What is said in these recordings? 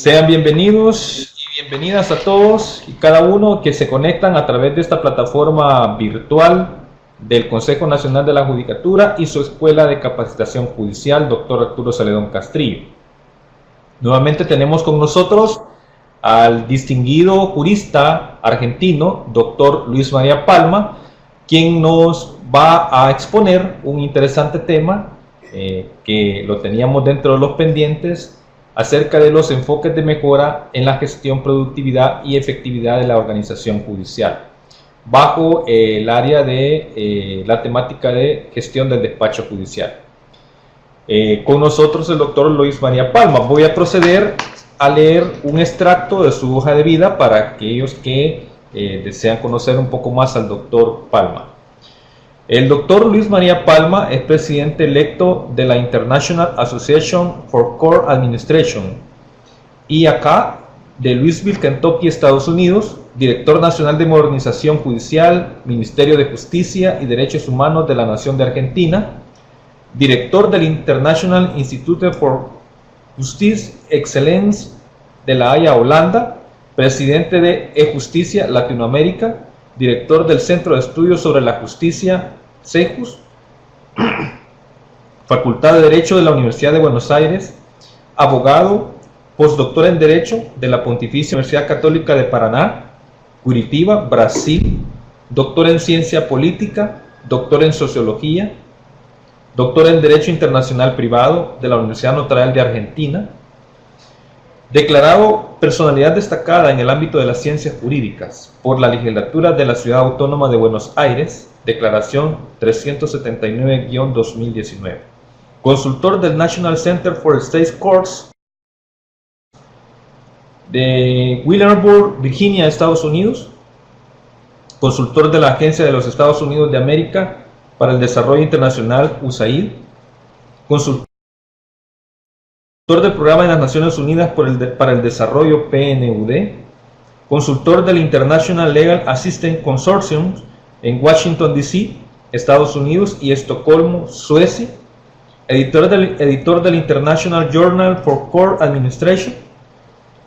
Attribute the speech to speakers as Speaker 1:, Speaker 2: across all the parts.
Speaker 1: Sean bienvenidos y bienvenidas a todos y cada uno que se conectan a través de esta plataforma virtual del Consejo Nacional de la Judicatura y su Escuela de Capacitación Judicial, Dr. Arturo Celedón Castrillo. Nuevamente tenemos con nosotros al distinguido jurista argentino, Dr. Luis María Palma, quien nos va a exponer un interesante tema que lo teníamos dentro de los pendientes, acerca de los enfoques de mejora en la gestión, productividad y efectividad de la organización judicial, bajo el área de la temática de gestión del despacho judicial. Con nosotros el doctor Luis María Palma. Voy a proceder a leer un extracto de su hoja de vida para aquellos que desean conocer un poco más al doctor Palma. El doctor Luis María Palma es presidente electo de la International Association for Court Administration, IACA, de Louisville, Kentucky, Estados Unidos, director nacional de modernización judicial, Ministerio de Justicia y Derechos Humanos de la Nación de Argentina, director del International Institute for Justice Excellence de La Haya, Holanda, presidente de E-Justicia Latinoamérica, director del Centro de Estudios sobre la Justicia, CEJUS, Facultad de Derecho de la Universidad de Buenos Aires, abogado, postdoctor en Derecho de la Pontificia Universidad Católica de Paraná, Curitiba, Brasil, doctor en Ciencia Política, doctor en Sociología, doctor en Derecho Internacional Privado de la Universidad Notarial de Argentina, declarado personalidad destacada en el ámbito de las ciencias jurídicas por la Legislatura de la Ciudad Autónoma de Buenos Aires, declaración 379-2019, consultor del National Center for State Courts de Williamsburg, Virginia, Estados Unidos, consultor de la Agencia de los Estados Unidos de América para el Desarrollo Internacional, USAID, consultor del Programa de las Naciones Unidas para el Desarrollo, PNUD, consultor del International Legal Assistance Consortium en Washington, D.C., Estados Unidos y Estocolmo, Suecia, editor del International Journal for Court Administration,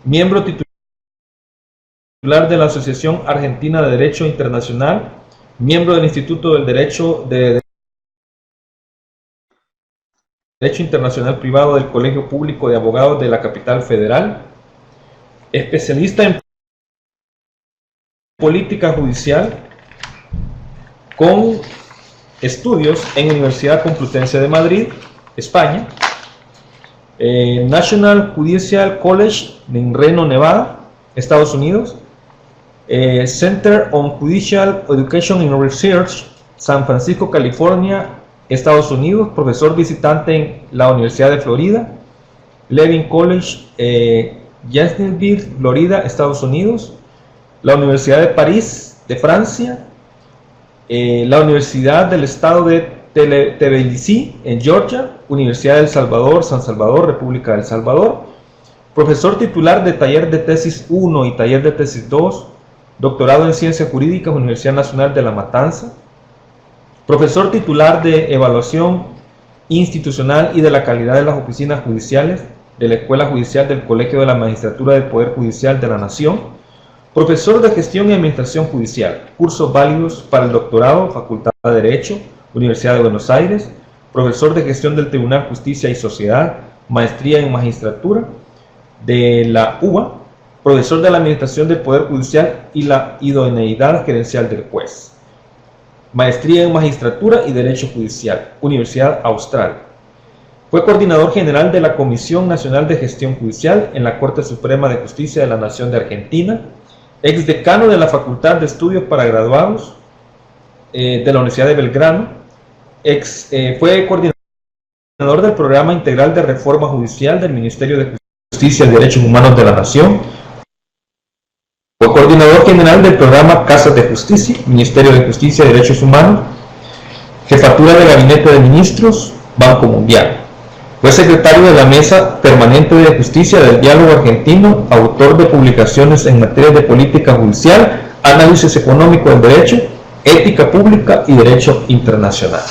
Speaker 1: miembro titular de la Asociación Argentina de Derecho Internacional, miembro del Instituto del Derecho Internacional Privado del Colegio Público de Abogados de la Capital Federal, especialista en política judicial con estudios en Universidad Complutense de Madrid, España, National Judicial College en Reno, Nevada, Estados Unidos, Center on Judicial Education and Research, San Francisco, California, Estados Unidos, profesor visitante en la Universidad de Florida, Levin College, Jacksonville, Florida, Estados Unidos, la Universidad de París, de Francia, la Universidad del Estado de Tbilisi, en Georgia, Universidad de El Salvador, San Salvador, República del Salvador, profesor titular de taller de tesis 1 y taller de tesis 2, doctorado en Ciencias Jurídicas, Universidad Nacional de La Matanza, profesor titular de Evaluación Institucional y de la Calidad de las Oficinas Judiciales de la Escuela Judicial del Colegio de la Magistratura del Poder Judicial de la Nación, profesor de Gestión y Administración Judicial, cursos válidos para el doctorado, Facultad de Derecho, Universidad de Buenos Aires, profesor de Gestión del Tribunal Justicia y Sociedad, maestría en Magistratura de la UBA, profesor de la Administración del Poder Judicial y la idoneidad gerencial del juez, maestría en Magistratura y Derecho Judicial, Universidad Austral. Fue coordinador general de la Comisión Nacional de Gestión Judicial en la Corte Suprema de Justicia de la Nación de Argentina, ex decano de la Facultad de Estudios para Graduados de la Universidad de Belgrano, fue coordinador del Programa Integral de Reforma Judicial del Ministerio de Justicia y Derechos Humanos de la Nación, fue coordinador general del Programa Casas de Justicia, Ministerio de Justicia y Derechos Humanos, Jefatura de Gabinete de Ministros, Banco Mundial. Fue secretario de la Mesa Permanente de Justicia del Diálogo Argentino, autor de publicaciones en materia de política judicial, análisis económico del derecho, ética pública y derecho internacional.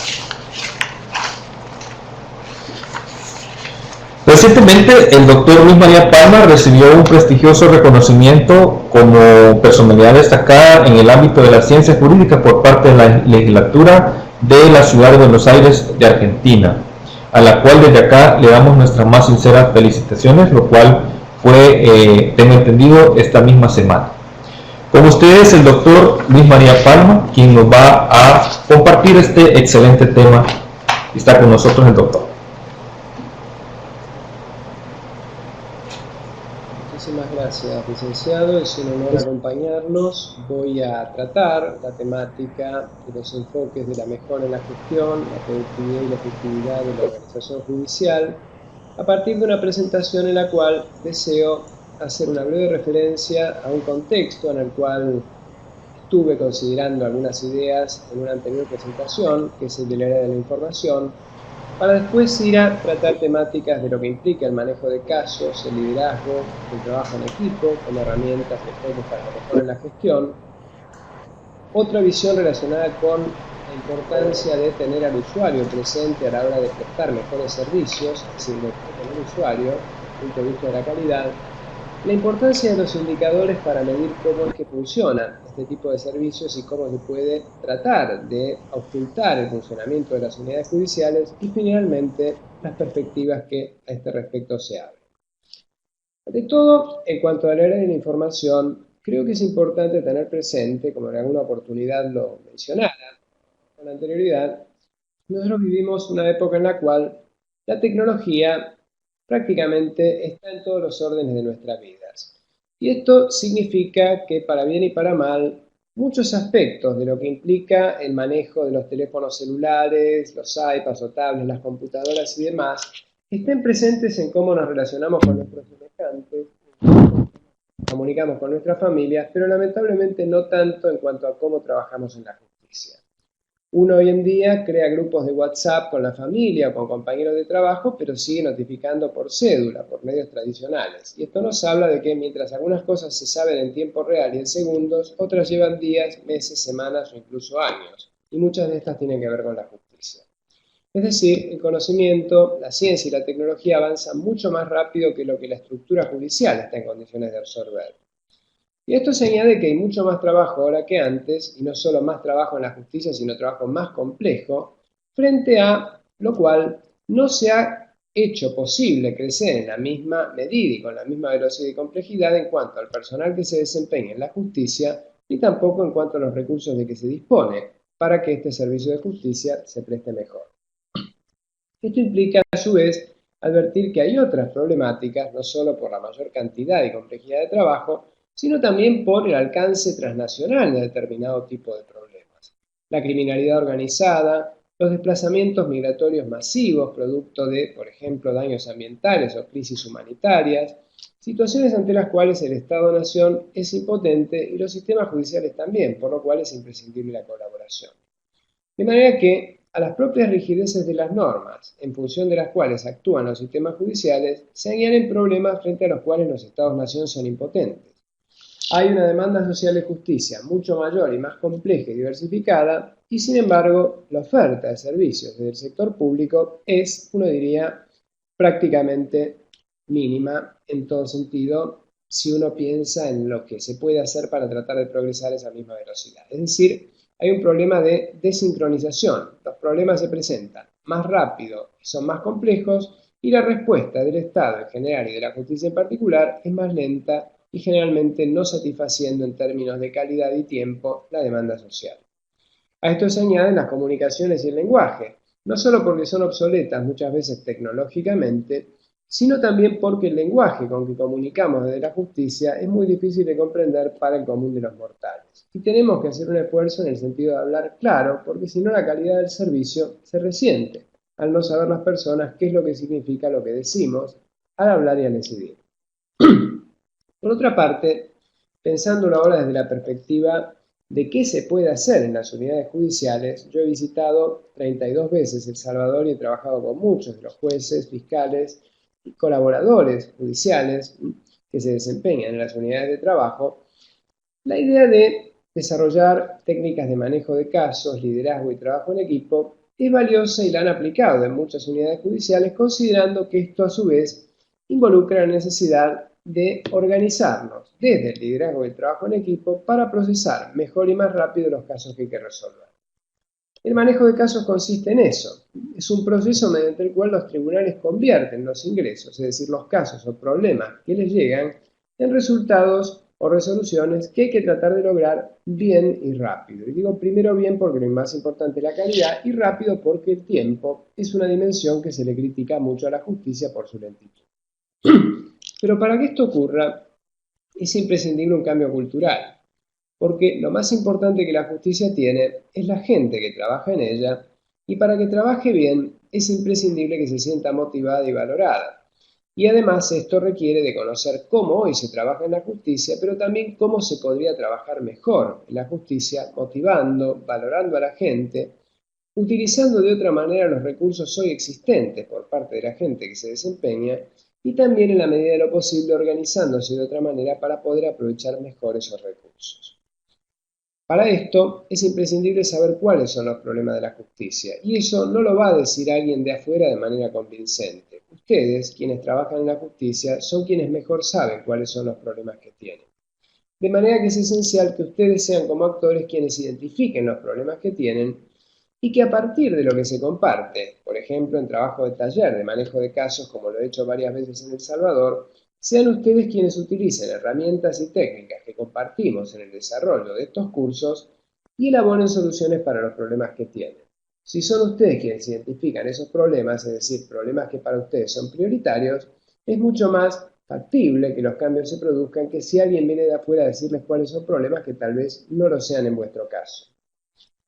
Speaker 1: Recientemente, el doctor Luis María Palma recibió un prestigioso reconocimiento como personalidad destacada en el ámbito de la ciencia jurídica por parte de la legislatura de la ciudad de Buenos Aires de Argentina, a la cual desde acá le damos nuestras más sinceras felicitaciones, lo cual fue, tengo entendido, esta misma semana. Con ustedes el doctor Luis María Palma, quien nos va a compartir este excelente tema. Está con nosotros el doctor.
Speaker 2: Muchísimas gracias, licenciado. Es un honor acompañarlos. Voy a tratar la temática de los enfoques de la mejora en la gestión, la productividad y la efectividad de la organización judicial, a partir de una presentación en la cual deseo hacer una breve referencia a un contexto en el cual estuve considerando algunas ideas en una anterior presentación, que es el del área de la información, para después ir a tratar temáticas de lo que implica el manejo de casos, el liderazgo, el trabajo en equipo, como herramientas efectivas para la mejora en la gestión. Otra visión relacionada con la importancia de tener al usuario presente a la hora de prestar mejores servicios, es decir, de con el usuario, desde el punto de vista de la calidad. La importancia de los indicadores para medir cómo es que funcionan este tipo de servicios y cómo se puede tratar de ocultar el funcionamiento de las unidades judiciales y finalmente las perspectivas que a este respecto se abren. De todo, en cuanto al área de la información, creo que es importante tener presente, como en alguna oportunidad lo mencionara con anterioridad, nosotros vivimos una época en la cual la tecnología prácticamente está en todos los órdenes de nuestras vidas. Y esto significa que para bien y para mal, muchos aspectos de lo que implica el manejo de los teléfonos celulares, los iPads o tablets, las computadoras y demás, estén presentes en cómo nos relacionamos con nuestros semejantes, comunicamos con nuestras familias, pero lamentablemente no tanto en cuanto a cómo trabajamos en la justicia. Uno hoy en día crea grupos de WhatsApp con la familia o con compañeros de trabajo, pero sigue notificando por cédula, por medios tradicionales. Y esto nos habla de que mientras algunas cosas se saben en tiempo real y en segundos, otras llevan días, meses, semanas o incluso años. Y muchas de estas tienen que ver con la justicia. Es decir, el conocimiento, la ciencia y la tecnología avanzan mucho más rápido que lo que la estructura judicial está en condiciones de absorber. Y esto se añade que hay mucho más trabajo ahora que antes, y no solo más trabajo en la justicia, sino trabajo más complejo, frente a lo cual no se ha hecho posible crecer en la misma medida y con la misma velocidad y complejidad en cuanto al personal que se desempeña en la justicia, ni tampoco en cuanto a los recursos de que se dispone para que este servicio de justicia se preste mejor. Esto implica, a su vez, advertir que hay otras problemáticas, no solo por la mayor cantidad y complejidad de trabajo, sino también por el alcance transnacional de determinado tipo de problemas. La criminalidad organizada, los desplazamientos migratorios masivos, producto de, por ejemplo, daños ambientales o crisis humanitarias, situaciones ante las cuales el Estado-Nación es impotente y los sistemas judiciales también, por lo cual es imprescindible la colaboración. De manera que a las propias rigideces de las normas, en función de las cuales actúan los sistemas judiciales, se añaden problemas frente a los cuales los Estados-Nación son impotentes. Hay una demanda social de justicia mucho mayor y más compleja y diversificada, y sin embargo, la oferta de servicios desde el sector público es, uno diría, prácticamente mínima en todo sentido, si uno piensa en lo que se puede hacer para tratar de progresar a esa misma velocidad. Es decir, hay un problema de desincronización. Los problemas se presentan más rápido y son más complejos, y la respuesta del Estado en general y de la justicia en particular es más lenta y generalmente no satisfaciendo en términos de calidad y tiempo la demanda social. A esto se añaden las comunicaciones y el lenguaje, no solo porque son obsoletas muchas veces tecnológicamente, sino también porque el lenguaje con que comunicamos desde la justicia es muy difícil de comprender para el común de los mortales. Y tenemos que hacer un esfuerzo en el sentido de hablar claro, porque si no la calidad del servicio se resiente, al no saber las personas qué es lo que significa lo que decimos al hablar y al decidir. Por otra parte, pensándolo ahora desde la perspectiva de qué se puede hacer en las unidades judiciales, yo he visitado 32 veces El Salvador y he trabajado con muchos de los jueces, fiscales y colaboradores judiciales que se desempeñan en las unidades de trabajo. La idea de desarrollar técnicas de manejo de casos, liderazgo y trabajo en equipo es valiosa y la han aplicado en muchas unidades judiciales, considerando que esto a su vez involucra la necesidad de organizarnos desde el liderazgo y el trabajo en equipo para procesar mejor y más rápido los casos que hay que resolver. El manejo de casos consiste en eso. Es un proceso mediante el cual los tribunales convierten los ingresos, es decir, los casos o problemas que les llegan, en resultados o resoluciones que hay que tratar de lograr bien y rápido. Y digo primero bien porque lo más importante es la calidad, y rápido porque el tiempo es una dimensión que se le critica mucho a la justicia por su lentitud. Pero para que esto ocurra, es imprescindible un cambio cultural, porque lo más importante que la justicia tiene es la gente que trabaja en ella, y para que trabaje bien es imprescindible que se sienta motivada y valorada. Y además esto requiere de conocer cómo hoy se trabaja en la justicia, pero también cómo se podría trabajar mejor en la justicia, motivando, valorando a la gente, utilizando de otra manera los recursos hoy existentes por parte de la gente que se desempeña, y también en la medida de lo posible organizándose de otra manera para poder aprovechar mejor esos recursos. Para esto es imprescindible saber cuáles son los problemas de la justicia, y eso no lo va a decir alguien de afuera de manera convincente. Ustedes, quienes trabajan en la justicia, son quienes mejor saben cuáles son los problemas que tienen. De manera que es esencial que ustedes sean como actores quienes identifiquen los problemas que tienen y que a partir de lo que se comparte, por ejemplo en trabajo de taller de manejo de casos, como lo he hecho varias veces en El Salvador, sean ustedes quienes utilicen herramientas y técnicas que compartimos en el desarrollo de estos cursos y elaboren soluciones para los problemas que tienen. Si son ustedes quienes identifican esos problemas, es decir, problemas que para ustedes son prioritarios, es mucho más factible que los cambios se produzcan que si alguien viene de afuera a decirles cuáles son problemas que tal vez no lo sean en vuestro caso.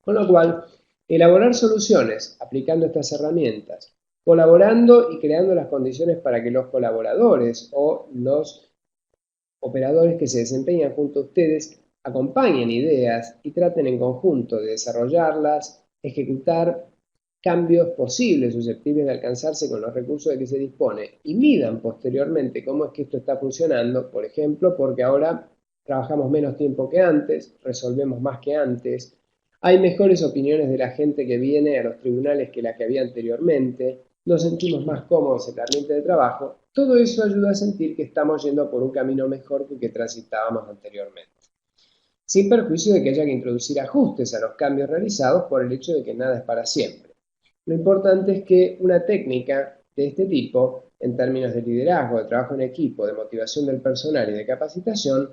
Speaker 2: Con lo cual, elaborar soluciones aplicando estas herramientas, colaborando y creando las condiciones para que los colaboradores o los operadores que se desempeñan junto a ustedes acompañen ideas y traten en conjunto de desarrollarlas, ejecutar cambios posibles susceptibles de alcanzarse con los recursos de que se dispone, y midan posteriormente cómo es que esto está funcionando, por ejemplo, porque ahora trabajamos menos tiempo que antes, resolvemos más que antes, hay mejores opiniones de la gente que viene a los tribunales que la que había anteriormente, nos sentimos más cómodos en el ambiente de trabajo. Todo eso ayuda a sentir que estamos yendo por un camino mejor que el que transitábamos anteriormente, sin perjuicio de que haya que introducir ajustes a los cambios realizados por el hecho de que nada es para siempre. Lo importante es que una técnica de este tipo, en términos de liderazgo, de trabajo en equipo, de motivación del personal y de capacitación,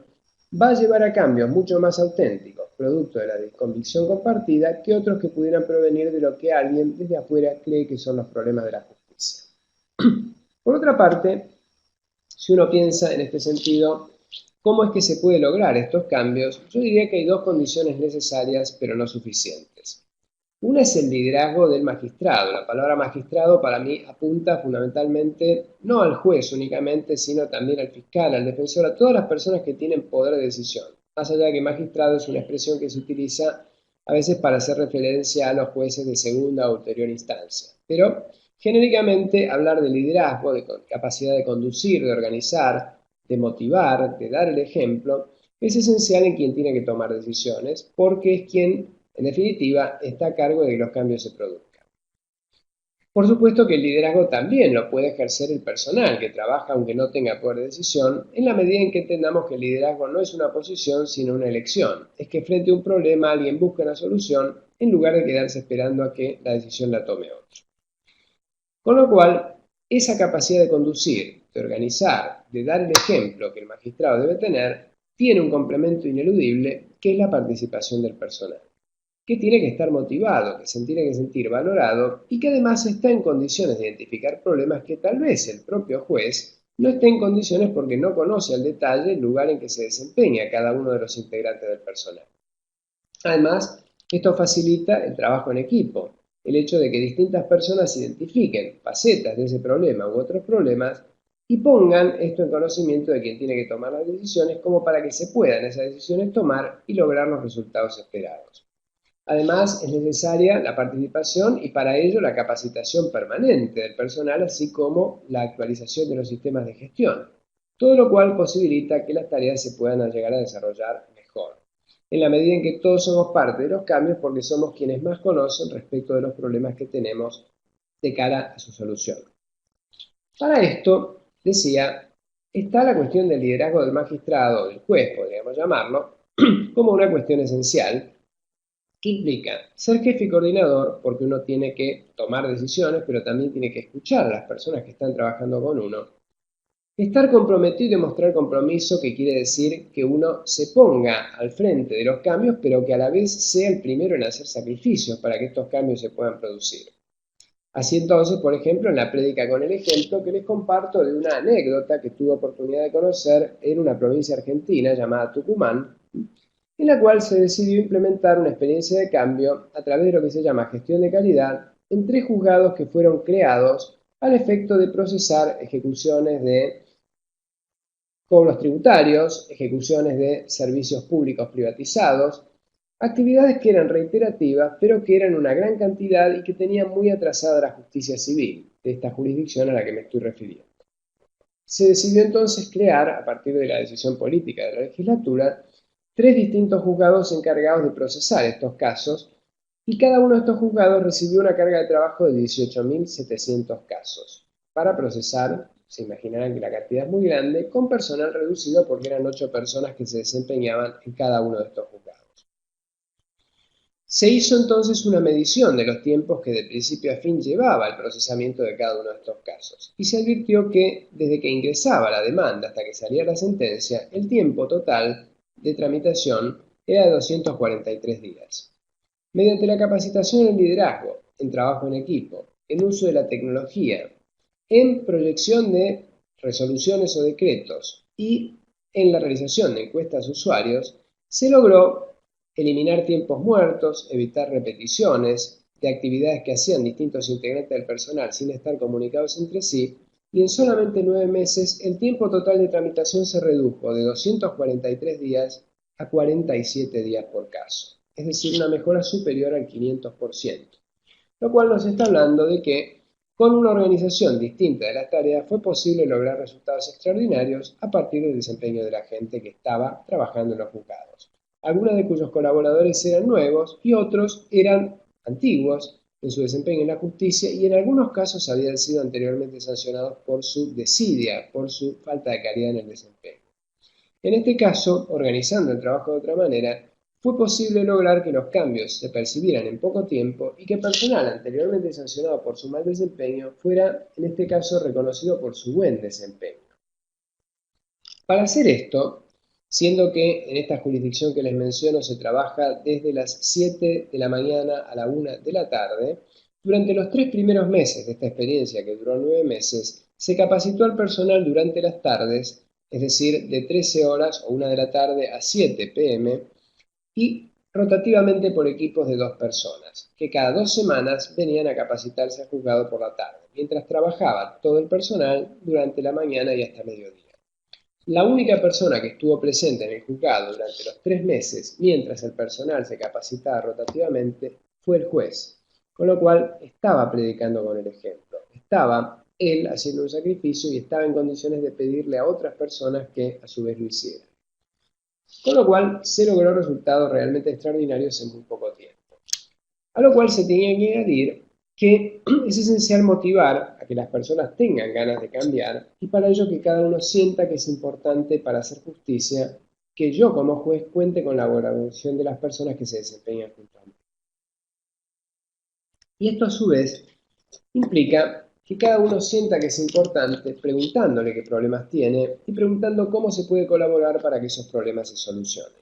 Speaker 2: va a llevar a cambios mucho más auténticos, producto de la convicción compartida, que otros que pudieran provenir de lo que alguien desde afuera cree que son los problemas de la justicia. Por otra parte, si uno piensa en este sentido, ¿cómo es que se puede lograr estos cambios? Yo diría que hay dos condiciones necesarias, pero no suficientes. Una es el liderazgo del magistrado. La palabra magistrado para mí apunta fundamentalmente no al juez únicamente, sino también al fiscal, al defensor, a todas las personas que tienen poder de decisión. Más allá de que magistrado es una expresión que se utiliza a veces para hacer referencia a los jueces de segunda o ulterior instancia. Pero genéricamente hablar de liderazgo, de capacidad de conducir, de organizar, de motivar, de dar el ejemplo, es esencial en quien tiene que tomar decisiones, porque es quien en definitiva, está a cargo de que los cambios se produzcan. Por supuesto que el liderazgo también lo puede ejercer el personal que trabaja aunque no tenga poder de decisión, en la medida en que entendamos que el liderazgo no es una posición sino una elección. Es que frente a un problema alguien busca una solución en lugar de quedarse esperando a que la decisión la tome otro. Con lo cual, esa capacidad de conducir, de organizar, de dar el ejemplo que el magistrado debe tener, tiene un complemento ineludible que es la participación del personal, que tiene que estar motivado, que se tiene que sentir valorado y que además está en condiciones de identificar problemas que tal vez el propio juez no esté en condiciones porque no conoce al detalle el lugar en que se desempeña cada uno de los integrantes del personal. Además, esto facilita el trabajo en equipo, el hecho de que distintas personas identifiquen facetas de ese problema u otros problemas y pongan esto en conocimiento de quien tiene que tomar las decisiones como para que se puedan esas decisiones tomar y lograr los resultados esperados. Además, es necesaria la participación y para ello la capacitación permanente del personal, así como la actualización de los sistemas de gestión, todo lo cual posibilita que las tareas se puedan llegar a desarrollar mejor. en la medida en que todos somos parte de los cambios porque somos quienes más conocen respecto de los problemas que tenemos de cara a su solución. Para esto, decía, está la cuestión del liderazgo del magistrado, del juez, podríamos llamarlo, como una cuestión esencial, que implica ser jefe y coordinador, porque uno tiene que tomar decisiones, pero también tiene que escuchar a las personas que están trabajando con uno. Estar comprometido y demostrar compromiso, que quiere decir que uno se ponga al frente de los cambios, pero que a la vez sea el primero en hacer sacrificios para que estos cambios se puedan producir. Así entonces, por ejemplo, en la prédica con el ejemplo que les comparto de una anécdota que tuve oportunidad de conocer en una provincia argentina llamada Tucumán, en la cual se decidió implementar una experiencia de cambio a través de lo que se llama gestión de calidad en 3 juzgados que fueron creados al efecto de procesar ejecuciones de cobros tributarios, ejecuciones de servicios públicos privatizados, actividades que eran reiterativas, pero que eran una gran cantidad y que tenían muy atrasada la justicia civil de esta jurisdicción a la que me estoy refiriendo. Se decidió entonces crear, a partir de la decisión política de la legislatura, 3 distintos juzgados encargados de procesar estos casos, y cada uno de estos juzgados recibió una carga de trabajo de 18.700 casos para procesar. Se imaginarán que la cantidad es muy grande, con personal reducido porque eran 8 personas que se desempeñaban en cada uno de estos juzgados. Se hizo entonces una medición de los tiempos que de principio a fin llevaba el procesamiento de cada uno de estos casos, y se advirtió que desde que ingresaba la demanda hasta que salía la sentencia, el tiempo total de tramitación era de 243 días. Mediante la capacitación en liderazgo, en trabajo en equipo, en uso de la tecnología, en proyección de resoluciones o decretos y en la realización de encuestas a usuarios, se logró eliminar tiempos muertos, evitar repeticiones de actividades que hacían distintos integrantes del personal sin estar comunicados entre sí, y en solamente 9 meses el tiempo total de tramitación se redujo de 243 días a 47 días por caso, es decir, una mejora superior al 500%, lo cual nos está hablando de que con una organización distinta de las tareas fue posible lograr resultados extraordinarios a partir del desempeño de la gente que estaba trabajando en los juzgados, algunos de cuyos colaboradores eran nuevos y otros eran antiguos en su desempeño en la justicia y en algunos casos habían sido anteriormente sancionados por su desidia, por su falta de calidad en el desempeño. En este caso, organizando el trabajo de otra manera, fue posible lograr que los cambios se percibieran en poco tiempo y que personal anteriormente sancionado por su mal desempeño fuera, en este caso, reconocido por su buen desempeño. Para hacer esto, siendo que en esta jurisdicción que les menciono se trabaja desde las 7 de la mañana a la 1 de la tarde, durante los 3 primeros meses de esta experiencia, que duró 9 meses, se capacitó al personal durante las tardes, es decir, de 13 horas o 1 de la tarde a 7 p.m., y rotativamente por equipos de 2 personas, que cada 2 semanas venían a capacitarse al juzgado por la tarde, mientras trabajaba todo el personal durante la mañana y hasta mediodía. La única persona que estuvo presente en el juzgado durante los 3 meses, mientras el personal se capacitaba rotativamente, fue el juez, con lo cual estaba predicando con el ejemplo, estaba él haciendo un sacrificio y estaba en condiciones de pedirle a otras personas que a su vez lo hicieran. Con lo cual se logró resultados realmente extraordinarios en muy poco tiempo. A lo cual se tenía que añadir que es esencial motivar a que las personas tengan ganas de cambiar y para ello que cada uno sienta que es importante para hacer justicia que yo como juez cuente con la colaboración de las personas que se desempeñan junto a mí. Y esto a su vez implica que cada uno sienta que es importante preguntándole qué problemas tiene y preguntando cómo se puede colaborar para que esos problemas se solucionen.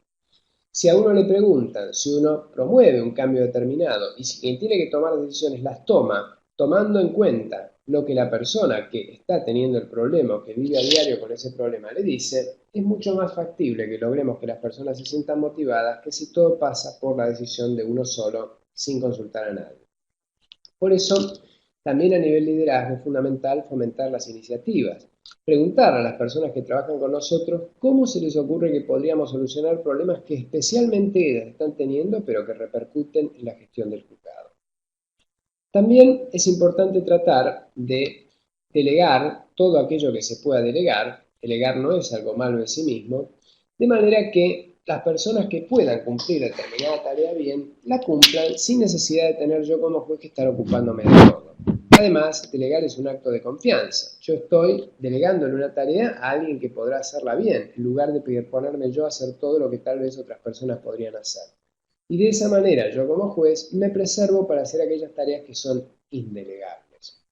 Speaker 2: Si a uno le preguntan si uno promueve un cambio determinado y si quien tiene que tomar decisiones las toma, tomando en cuenta lo que la persona que está teniendo el problema o que vive a diario con ese problema le dice, es mucho más factible que logremos que las personas se sientan motivadas que si todo pasa por la decisión de uno solo sin consultar a nadie. Por eso, también a nivel liderazgo es fundamental fomentar las iniciativas. Preguntar a las personas que trabajan con nosotros cómo se les ocurre que podríamos solucionar problemas que especialmente ellas están teniendo, pero que repercuten en la gestión del juzgado. También es importante tratar de delegar todo aquello que se pueda delegar. Delegar no es algo malo en sí mismo, de manera que las personas que puedan cumplir determinada tarea bien, la cumplan sin necesidad de tener yo como juez que estar ocupándome de todo. Además, delegar es un acto de confianza. Yo estoy delegándole una tarea a alguien que podrá hacerla bien, en lugar de ponerme yo a hacer todo lo que tal vez otras personas podrían hacer. Y de esa manera, yo como juez me preservo para hacer aquellas tareas que son indelegables.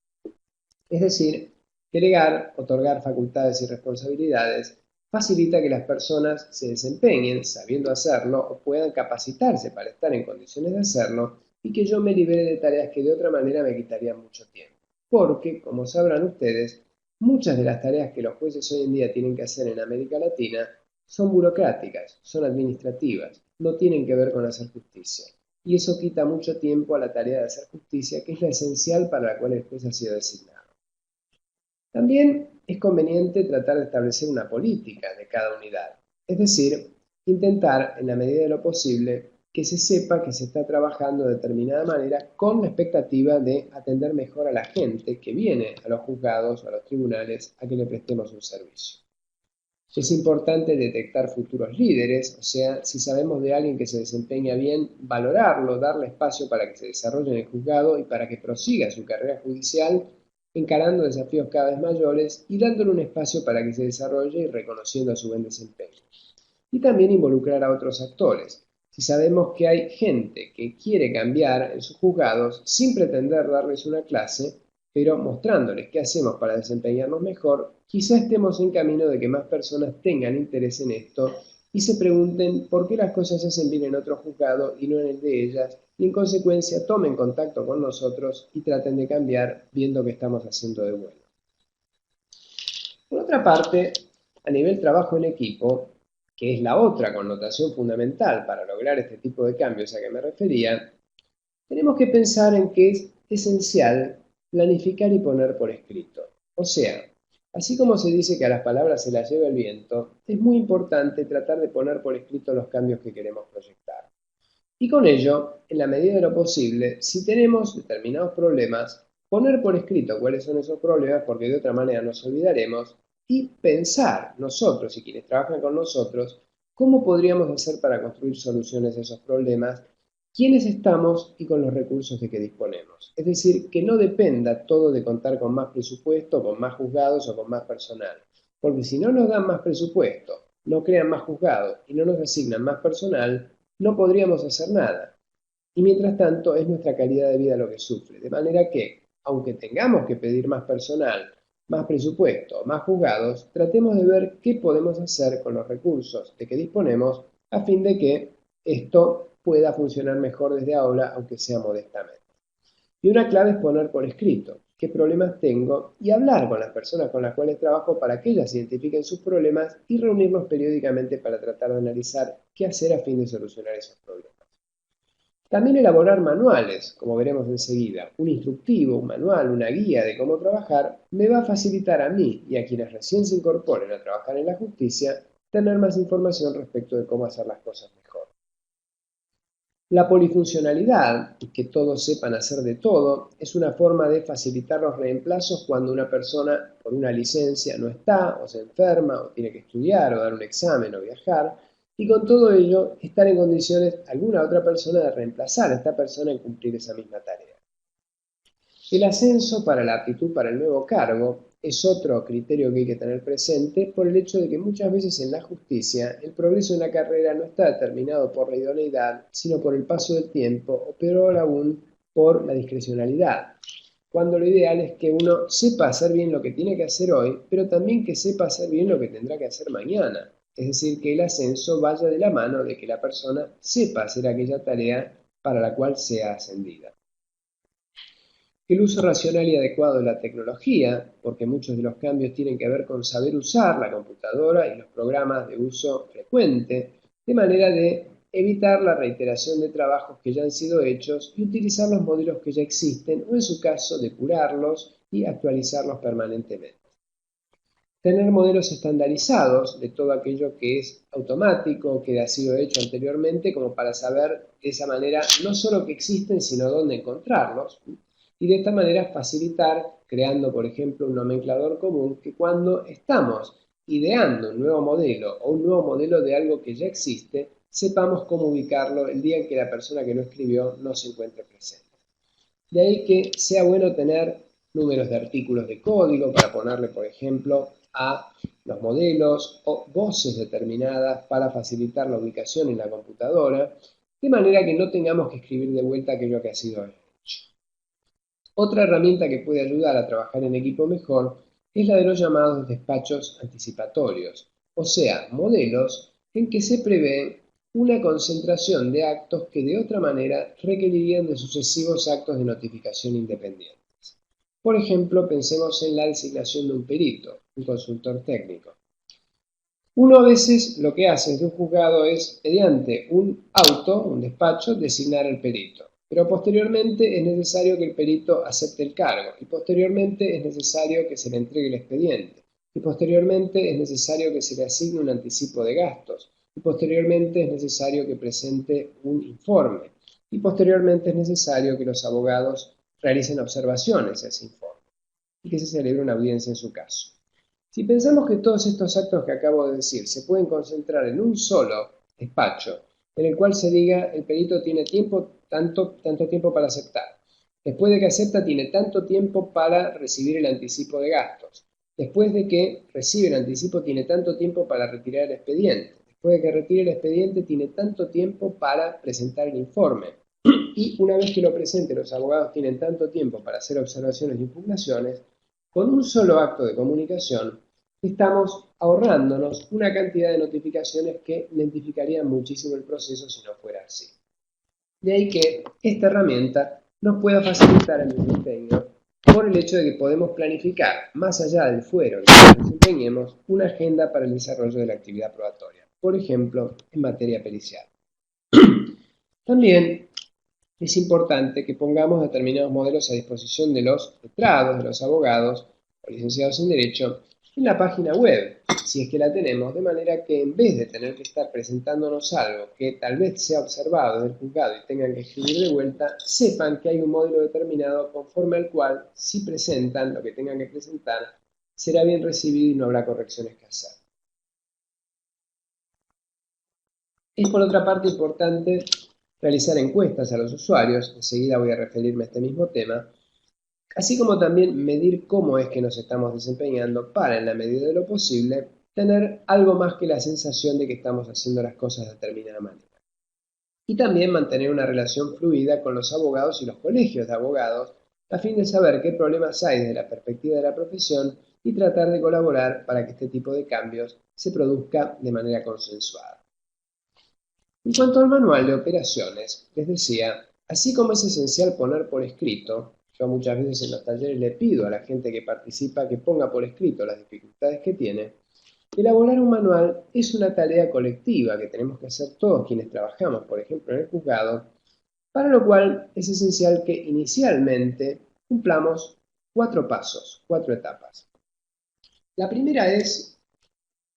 Speaker 2: Es decir, delegar, otorgar facultades y responsabilidades, facilita que las personas se desempeñen sabiendo hacerlo o puedan capacitarse para estar en condiciones de hacerlo y que yo me libere de tareas que de otra manera me quitarían mucho tiempo. Porque, como sabrán ustedes, muchas de las tareas que los jueces hoy en día tienen que hacer en América Latina son burocráticas, son administrativas, no tienen que ver con hacer justicia. Y eso quita mucho tiempo a la tarea de hacer justicia, que es la esencial para la cual el juez ha sido designado. También es conveniente tratar de establecer una política de cada unidad, es decir, intentar, en la medida de lo posible, que se sepa que se está trabajando de determinada manera con la expectativa de atender mejor a la gente que viene a los juzgados o a los tribunales a que le prestemos un servicio. Es importante detectar futuros líderes, o sea, si sabemos de alguien que se desempeña bien, valorarlo, darle espacio para que se desarrolle en el juzgado y para que prosiga su carrera judicial, encarando desafíos cada vez mayores y dándole un espacio para que se desarrolle y reconociendo su buen desempeño. Y también involucrar a otros actores. Si sabemos que hay gente que quiere cambiar en sus juzgados sin pretender darles una clase, pero mostrándoles qué hacemos para desempeñarnos mejor, quizá estemos en camino de que más personas tengan interés en esto y se pregunten por qué las cosas se hacen bien en otro juzgado y no en el de ellas, y en consecuencia tomen contacto con nosotros y traten de cambiar viendo qué estamos haciendo de bueno. Por otra parte, a nivel trabajo en equipo, que es la otra connotación fundamental para lograr este tipo de cambios a que me refería, tenemos que pensar en que es esencial planificar y poner por escrito. O sea, así como se dice que a las palabras se las lleva el viento, es muy importante tratar de poner por escrito los cambios que queremos proyectar. Y con ello, en la medida de lo posible, si tenemos determinados problemas, poner por escrito cuáles son esos problemas, porque de otra manera nos olvidaremos, y pensar nosotros y quienes trabajan con nosotros, cómo podríamos hacer para construir soluciones a esos problemas, quiénes estamos y con los recursos de que disponemos. Es decir, que no dependa todo de contar con más presupuesto, con más juzgados o con más personal. Porque si no nos dan más presupuesto, no crean más juzgados y no nos asignan más personal, no podríamos hacer nada. Y mientras tanto es nuestra calidad de vida lo que sufre. De manera que, aunque tengamos que pedir más personal, más presupuesto, más juzgados, tratemos de ver qué podemos hacer con los recursos de que disponemos a fin de que esto pueda funcionar mejor desde ahora, aunque sea modestamente. Y una clave es poner por escrito qué problemas tengo y hablar con las personas con las cuales trabajo para que ellas identifiquen sus problemas y reunirnos periódicamente para tratar de analizar qué hacer a fin de solucionar esos problemas. También elaborar manuales, como veremos enseguida, un instructivo, un manual, una guía de cómo trabajar, me va a facilitar a mí y a quienes recién se incorporen a trabajar en la justicia tener más información respecto de cómo hacer las cosas mejor. La polifuncionalidad, que todos sepan hacer de todo, es una forma de facilitar los reemplazos cuando una persona por una licencia no está, o se enferma, o tiene que estudiar, o dar un examen, o viajar, y con todo ello estar en condiciones alguna otra persona de reemplazar a esta persona en cumplir esa misma tarea. El ascenso para la aptitud para el nuevo cargo es otro criterio que hay que tener presente por el hecho de que muchas veces en la justicia el progreso en la carrera no está determinado por la idoneidad, sino por el paso del tiempo o peor aún por la discrecionalidad. Cuando lo ideal es que uno sepa hacer bien lo que tiene que hacer hoy, pero también que sepa hacer bien lo que tendrá que hacer mañana. Es decir, que el ascenso vaya de la mano de que la persona sepa hacer aquella tarea para la cual sea ascendida. El uso racional y adecuado de la tecnología, porque muchos de los cambios tienen que ver con saber usar la computadora y los programas de uso frecuente, de manera de evitar la reiteración de trabajos que ya han sido hechos y utilizar los modelos que ya existen o en su caso depurarlos y actualizarlos permanentemente. Tener modelos estandarizados de todo aquello que es automático, que ha sido hecho anteriormente, como para saber de esa manera no solo que existen, sino dónde encontrarlos. Y de esta manera facilitar, creando por ejemplo un nomenclador común, que cuando estamos ideando un nuevo modelo o un nuevo modelo de algo que ya existe, sepamos cómo ubicarlo el día en que la persona que lo escribió no se encuentre presente. De ahí que sea bueno tener números de artículos de código para ponerle, por ejemplo, a los modelos o voces determinadas para facilitar la ubicación en la computadora, de manera que no tengamos que escribir de vuelta aquello que ha sido hecho. Otra herramienta que puede ayudar a trabajar en equipo mejor es la de los llamados despachos anticipatorios, o sea, modelos en que se prevé una concentración de actos que de otra manera requerirían de sucesivos actos de notificación independientes. Por ejemplo, pensemos en la designación de un perito, un consultor técnico. Uno a veces lo que hace desde un juzgado es, mediante un auto, un despacho, designar al perito. Pero posteriormente es necesario que el perito acepte el cargo y posteriormente es necesario que se le entregue el expediente y posteriormente es necesario que se le asigne un anticipo de gastos y posteriormente es necesario que presente un informe y posteriormente es necesario que los abogados realicen observaciones a ese informe y que se celebre una audiencia en su caso. Si pensamos que todos estos actos que acabo de decir se pueden concentrar en un solo despacho, en el cual se diga el perito tiene tanto tiempo para aceptar, después de que acepta tiene tanto tiempo para recibir el anticipo de gastos, después de que recibe el anticipo tiene tanto tiempo para retirar el expediente, después de que retire el expediente tiene tanto tiempo para presentar el informe, y una vez que lo presente los abogados tienen tanto tiempo para hacer observaciones e impugnaciones. Con un solo acto de comunicación estamos ahorrándonos una cantidad de notificaciones que lentificarían muchísimo el proceso si no fuera así. De ahí que esta herramienta nos pueda facilitar el desempeño por el hecho de que podemos planificar, más allá del fuero en que nos desempeñemos, una agenda para el desarrollo de la actividad probatoria, por ejemplo, en materia pericial. También es importante que pongamos determinados modelos a disposición de los letrados, de los abogados o licenciados en Derecho en la página web, si es que la tenemos, de manera que en vez de tener que estar presentándonos algo que tal vez sea observado del juzgado y tengan que escribir de vuelta, sepan que hay un modelo determinado conforme al cual, si presentan lo que tengan que presentar, será bien recibido y no habrá correcciones que hacer. Es por otra parte importante realizar encuestas a los usuarios, enseguida voy a referirme a este mismo tema, así como también medir cómo es que nos estamos desempeñando para, en la medida de lo posible, tener algo más que la sensación de que estamos haciendo las cosas de determinada manera. Y también mantener una relación fluida con los abogados y los colegios de abogados, a fin de saber qué problemas hay desde la perspectiva de la profesión y tratar de colaborar para que este tipo de cambios se produzca de manera consensuada. En cuanto al manual de operaciones, les decía, así como es esencial poner por escrito, yo muchas veces en los talleres le pido a la gente que participa que ponga por escrito las dificultades que tiene, elaborar un manual es una tarea colectiva que tenemos que hacer todos quienes trabajamos, por ejemplo, en el juzgado, para lo cual es esencial que inicialmente cumplamos 4 pasos, 4 etapas. La primera es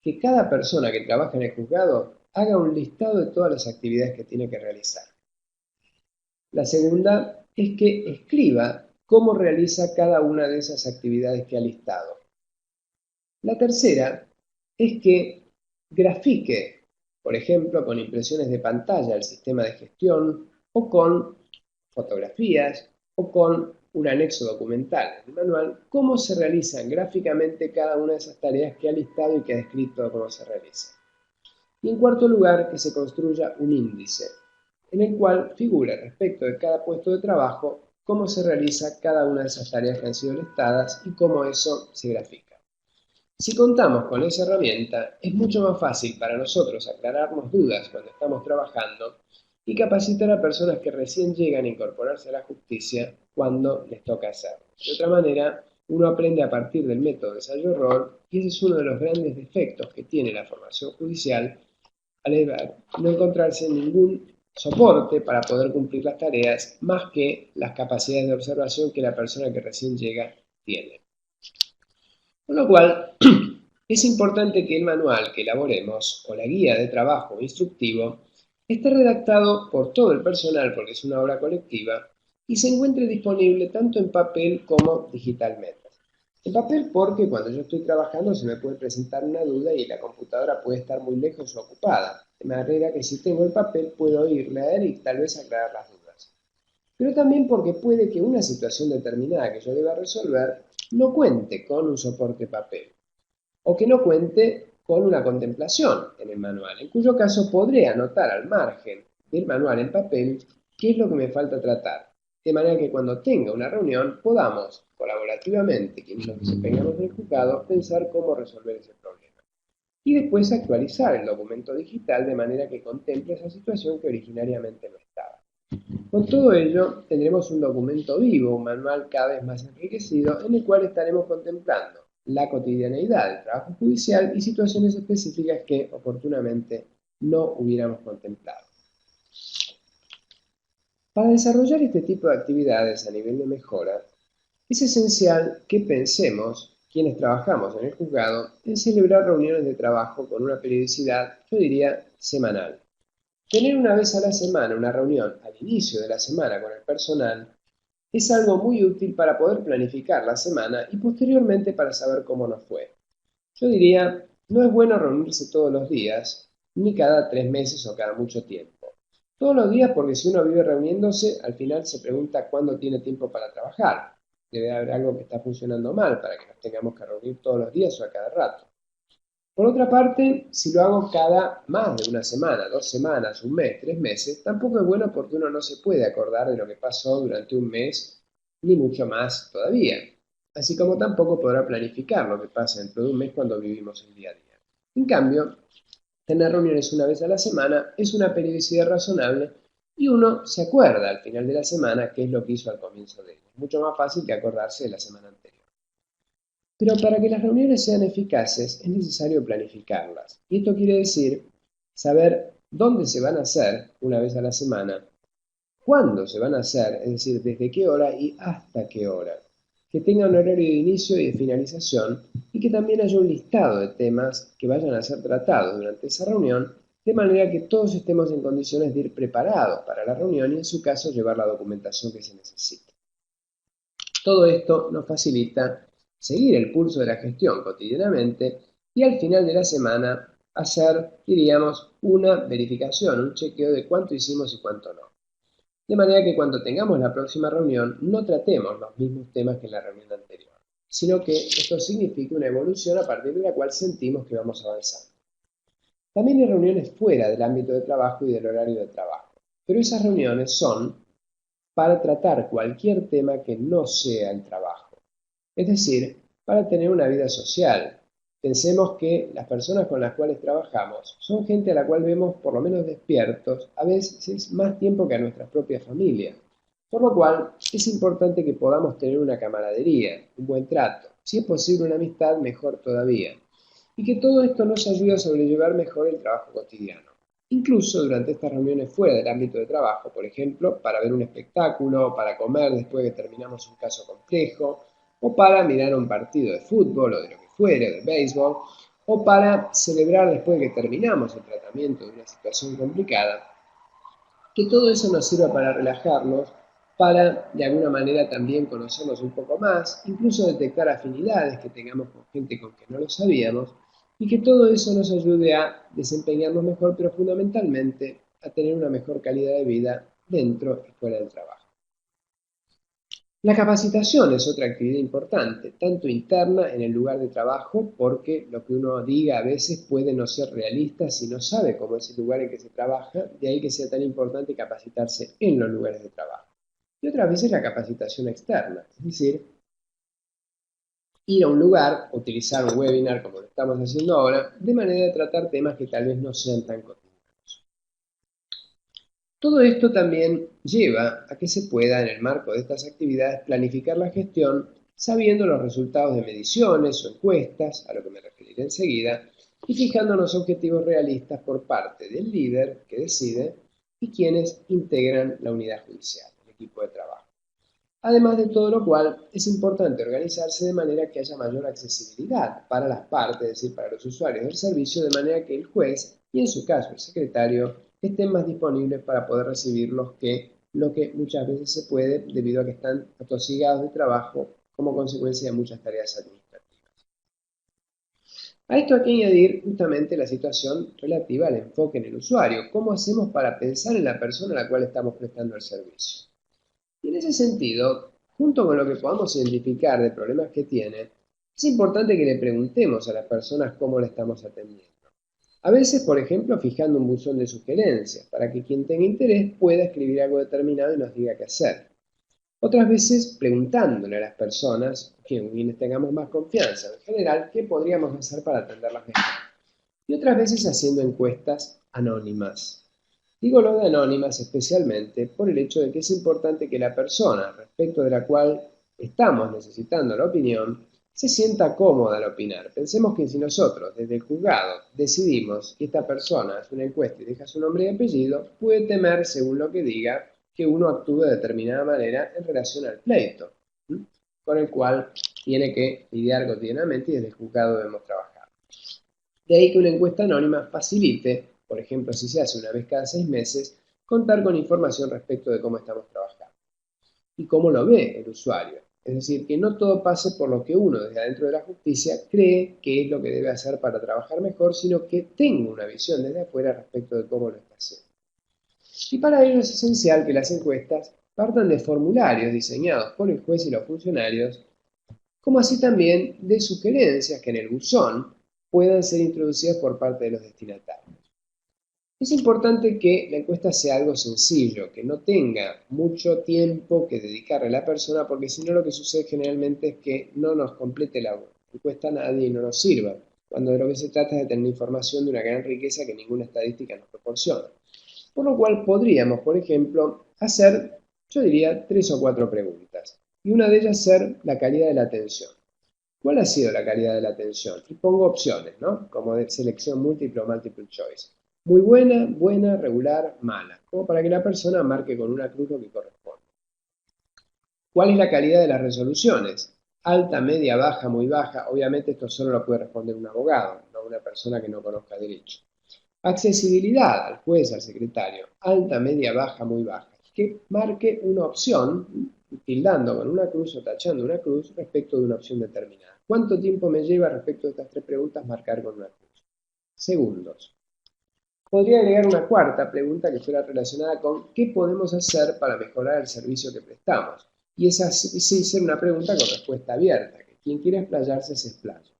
Speaker 2: que cada persona que trabaja en el juzgado haga un listado de todas las actividades que tiene que realizar. La segunda es que escriba cómo realiza cada una de esas actividades que ha listado. La tercera es que grafique, por ejemplo, con impresiones de pantalla el sistema de gestión o con fotografías o con un anexo documental en el manual, cómo se realizan gráficamente cada una de esas tareas que ha listado y que ha descrito cómo se realiza. Y en cuarto lugar, que se construya un índice, en el cual figure respecto de cada puesto de trabajo cómo se realiza cada una de esas tareas que han sido listadas y cómo eso se grafica. Si contamos con esa herramienta, es mucho más fácil para nosotros aclararnos dudas cuando estamos trabajando y capacitar a personas que recién llegan a incorporarse a la justicia cuando les toca hacerlo. De otra manera, uno aprende a partir del método de ensayo-error y ese es uno de los grandes defectos que tiene la formación judicial al no encontrarse ningún soporte para poder cumplir las tareas más que las capacidades de observación que la persona que recién llega tiene. Con lo cual, es importante que el manual que elaboremos o la guía de trabajo instructivo esté redactado por todo el personal porque es una obra colectiva y se encuentre disponible tanto en papel como digitalmente. En papel porque cuando yo estoy trabajando se me puede presentar una duda y la computadora puede estar muy lejos o ocupada, de manera que si tengo el papel puedo ir, leer y tal vez aclarar las dudas. Pero también porque puede que una situación determinada que yo deba resolver no cuente con un soporte papel o que no cuente con una contemplación en el manual, en cuyo caso podré anotar al margen del manual en papel qué es lo que me falta tratar, de manera que cuando tenga una reunión podamos colaborativamente, quienes nos desempeñamos en el juzgado, pensar cómo resolver ese problema. Y después actualizar el documento digital de manera que contemple esa situación que originariamente no estaba. Con todo ello, tendremos un documento vivo, un manual cada vez más enriquecido, en el cual estaremos contemplando la cotidianeidad del trabajo judicial y situaciones específicas que oportunamente no hubiéramos contemplado. Para desarrollar este tipo de actividades a nivel de mejora, es esencial que pensemos, quienes trabajamos en el juzgado, en celebrar reuniones de trabajo con una periodicidad, yo diría, semanal. Tener una vez a la semana una reunión al inicio de la semana con el personal es algo muy útil para poder planificar la semana y posteriormente para saber cómo nos fue. Yo diría, no es bueno reunirse todos los días, ni cada 3 meses o cada mucho tiempo. Todos los días porque si uno vive reuniéndose, al final se pregunta cuándo tiene tiempo para trabajar. Debe haber algo que está funcionando mal para que nos tengamos que reunir todos los días o a cada rato. Por otra parte, si lo hago cada más de una semana, 2 semanas, un mes, 3 meses, tampoco es bueno porque uno no se puede acordar de lo que pasó durante un mes, ni mucho más todavía. Así como tampoco podrá planificar lo que pasa dentro de un mes cuando vivimos el día a día. En cambio, tener reuniones una vez a la semana es una periodicidad razonable y uno se acuerda al final de la semana qué es lo que hizo al comienzo de ella. Es mucho más fácil que acordarse de la semana anterior. Pero para que las reuniones sean eficaces es necesario planificarlas. Y esto quiere decir saber dónde se van a hacer una vez a la semana, cuándo se van a hacer, es decir, desde qué hora y hasta qué hora. Que tenga un horario de inicio y de finalización y que también haya un listado de temas que vayan a ser tratados durante esa reunión, de manera que todos estemos en condiciones de ir preparados para la reunión y en su caso llevar la documentación que se necesite. Todo esto nos facilita seguir el pulso de la gestión cotidianamente y al final de la semana hacer, diríamos, una verificación, un chequeo de cuánto hicimos y cuánto no. De manera que cuando tengamos la próxima reunión no tratemos los mismos temas que en la reunión anterior, sino que esto signifique una evolución a partir de la cual sentimos que vamos avanzando. También hay reuniones fuera del ámbito de trabajo y del horario de trabajo, pero esas reuniones son para tratar cualquier tema que no sea el trabajo. Es decir, para tener una vida social. Pensemos que las personas con las cuales trabajamos son gente a la cual vemos por lo menos despiertos, a veces más tiempo que a nuestra propia familia. Por lo cual es importante que podamos tener una camaradería, un buen trato, si es posible una amistad, mejor todavía. Y que todo esto nos ayude a sobrellevar mejor el trabajo cotidiano. Incluso durante estas reuniones fuera del ámbito de trabajo, por ejemplo, para ver un espectáculo, para comer después de que terminamos un caso complejo, o para mirar un partido de fútbol o de lo que fuere, de béisbol, o para celebrar después de que terminamos el tratamiento de una situación complicada, que todo eso nos sirva para relajarnos, para de alguna manera también conocernos un poco más, incluso detectar afinidades que tengamos con gente con que no lo sabíamos, y que todo eso nos ayude a desempeñarnos mejor, pero fundamentalmente a tener una mejor calidad de vida dentro y fuera del trabajo. La capacitación es otra actividad importante, tanto interna en el lugar de trabajo, porque lo que uno diga a veces puede no ser realista si no sabe cómo es el lugar en que se trabaja, de ahí que sea tan importante capacitarse en los lugares de trabajo. Y otras veces la capacitación externa, es decir, ir a un lugar, utilizar un webinar como lo estamos haciendo ahora, de manera de tratar temas que tal vez no sean tan cotidianos. Todo esto también lleva a que se pueda, en el marco de estas actividades, planificar la gestión sabiendo los resultados de mediciones o encuestas, a lo que me referiré enseguida, y fijándonos objetivos realistas por parte del líder que decide y quienes integran la unidad judicial, el equipo de trabajo. Además de todo lo cual, es importante organizarse de manera que haya mayor accesibilidad para las partes, es decir, para los usuarios del servicio, de manera que el juez y en su caso el secretario estén más disponibles para poder recibir lo que muchas veces se puede debido a que están atosigados de trabajo como consecuencia de muchas tareas administrativas. A esto hay que añadir justamente la situación relativa al enfoque en el usuario. ¿Cómo hacemos para pensar en la persona a la cual estamos prestando el servicio? Y en ese sentido, junto con lo que podamos identificar de problemas que tiene, es importante que le preguntemos a las personas cómo le estamos atendiendo. A veces, por ejemplo, fijando un buzón de sugerencias, para que quien tenga interés pueda escribir algo determinado y nos diga qué hacer. Otras veces, preguntándole a las personas, quienes tengamos más confianza en general, qué podríamos hacer para atenderlas mejor. Y otras veces haciendo encuestas anónimas. Digo lo de anónimas especialmente por el hecho de que es importante que la persona respecto de la cual estamos necesitando la opinión se sienta cómoda al opinar. Pensemos que si nosotros desde el juzgado decidimos que esta persona hace una encuesta y deja su nombre y apellido, puede temer, según lo que diga, que uno actúe de determinada manera en relación al pleito, con el cual tiene que lidiar cotidianamente y desde el juzgado debemos trabajar. De ahí que una encuesta anónima facilite, por ejemplo, si se hace una vez cada 6 meses, contar con información respecto de cómo estamos trabajando y cómo lo ve el usuario. Es decir, que no todo pase por lo que uno desde adentro de la justicia cree que es lo que debe hacer para trabajar mejor, sino que tenga una visión desde afuera respecto de cómo lo está haciendo. Y para ello es esencial que las encuestas partan de formularios diseñados por el juez y los funcionarios, como así también de sugerencias que en el buzón puedan ser introducidas por parte de los destinatarios. Es importante que la encuesta sea algo sencillo, que no tenga mucho tiempo que dedicarle a la persona, porque si no lo que sucede generalmente es que no nos complete la encuesta a nadie y no nos sirva, cuando de lo que se trata es de tener información de una gran riqueza que ninguna estadística nos proporciona. Por lo cual podríamos, por ejemplo, hacer, yo diría, 3 o 4 preguntas, y una de ellas ser la calidad de la atención. ¿Cuál ha sido la calidad de la atención? Y pongo opciones, ¿no? Como de selección múltiple o multiple choice. Muy buena, buena, regular, mala. Como para que la persona marque con una cruz lo que corresponde. ¿Cuál es la calidad de las resoluciones? Alta, media, baja, muy baja. Obviamente esto solo lo puede responder un abogado, no una persona que no conozca derecho. Accesibilidad al juez, al secretario. Alta, media, baja, muy baja. Que marque una opción, tildando con una cruz o tachando una cruz respecto de una opción determinada. ¿Cuánto tiempo me lleva respecto de estas 3 preguntas marcar con una cruz? Segundos. Podría agregar una cuarta pregunta que fuera relacionada con ¿qué podemos hacer para mejorar el servicio que prestamos? Y esa sí ser una pregunta con respuesta abierta, que quien quiera explayarse se explaya.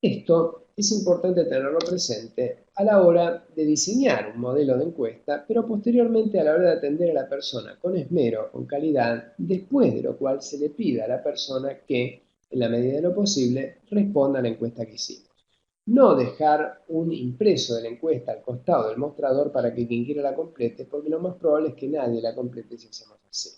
Speaker 2: Esto es importante tenerlo presente a la hora de diseñar un modelo de encuesta, pero posteriormente a la hora de atender a la persona con esmero, con calidad, después de lo cual se le pida a la persona que, en la medida de lo posible, responda a la encuesta que hicimos. No dejar un impreso de la encuesta al costado del mostrador para que quien quiera la complete, porque lo más probable es que nadie la complete si hacemos así.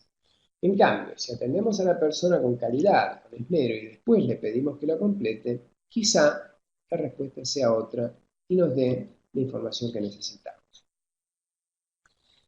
Speaker 2: En cambio, si atendemos a la persona con calidad, con esmero y después le pedimos que la complete, quizá la respuesta sea otra y nos dé la información que necesitamos.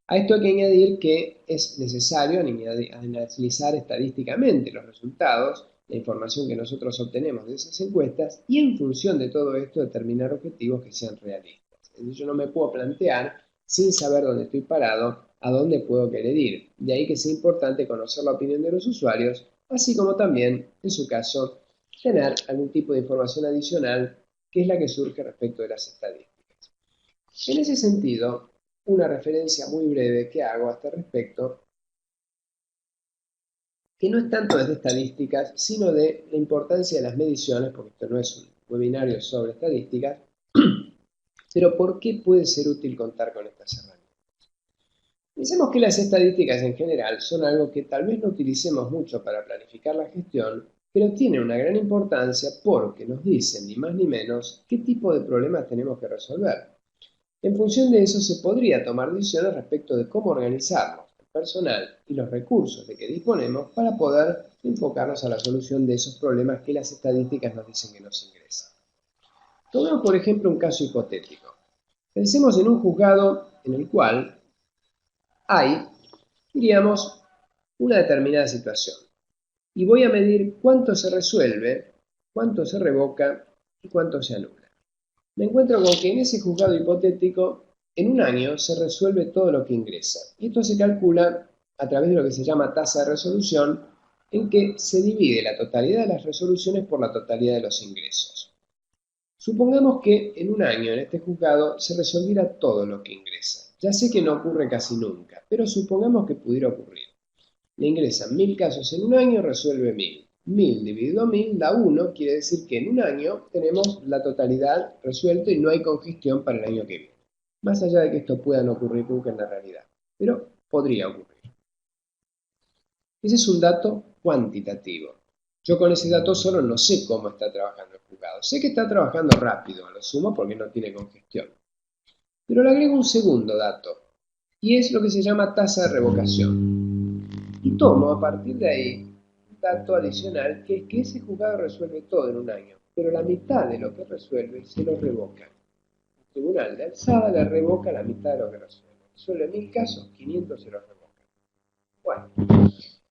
Speaker 2: A esto hay que añadir que es necesario analizar estadísticamente los resultados, la información que nosotros obtenemos de esas encuestas y en función de todo esto determinar objetivos que sean realistas. Entonces yo no me puedo plantear, sin saber dónde estoy parado, a dónde puedo querer ir. De ahí que sea importante conocer la opinión de los usuarios, así como también, en su caso, tener algún tipo de información adicional que es la que surge respecto de las estadísticas. En ese sentido, una referencia muy breve que hago a este respecto, que no es tanto desde estadísticas, sino de la importancia de las mediciones, porque esto no es un webinario sobre estadísticas, pero ¿por qué puede ser útil contar con estas herramientas? Pensemos que las estadísticas en general son algo que tal vez no utilicemos mucho para planificar la gestión, pero tienen una gran importancia porque nos dicen, ni más ni menos, qué tipo de problemas tenemos que resolver. En función de eso se podría tomar decisiones respecto de cómo organizarnos, el personal y los recursos de que disponemos para poder enfocarnos a la solución de esos problemas que las estadísticas nos dicen que nos ingresan. Tomemos por ejemplo un caso hipotético. Pensemos en un juzgado en el cual hay, diríamos, una determinada situación. Y voy a medir cuánto se resuelve, cuánto se revoca y cuánto se anula. Me encuentro con que en ese juzgado hipotético, en un año se resuelve todo lo que ingresa. Y esto se calcula a través de lo que se llama tasa de resolución, en que se divide la totalidad de las resoluciones por la totalidad de los ingresos. Supongamos que en un año en este juzgado se resolviera todo lo que ingresa. Ya sé que no ocurre casi nunca, pero supongamos que pudiera ocurrir. Le ingresan 1000 casos en un año, resuelve 1000. 1000 dividido 1000 da 1, quiere decir que en un año tenemos la totalidad resuelta y no hay congestión para el año que viene. Más allá de que esto pueda no ocurrir nunca en la realidad, pero podría ocurrir. Ese es un dato cuantitativo. Yo con ese dato solo no sé cómo está trabajando el juzgado. Sé que está trabajando rápido, a lo sumo, porque no tiene congestión. Pero le agrego un segundo dato, y es lo que se llama tasa de revocación. Y tomo a partir de ahí un dato adicional, que es que ese juzgado resuelve todo en un año, pero la mitad de lo que resuelve se lo revoca. El tribunal de alzada le revoca la mitad de lo que resuelve. Resuelve 1000 casos, 500 se los revoca. Bueno,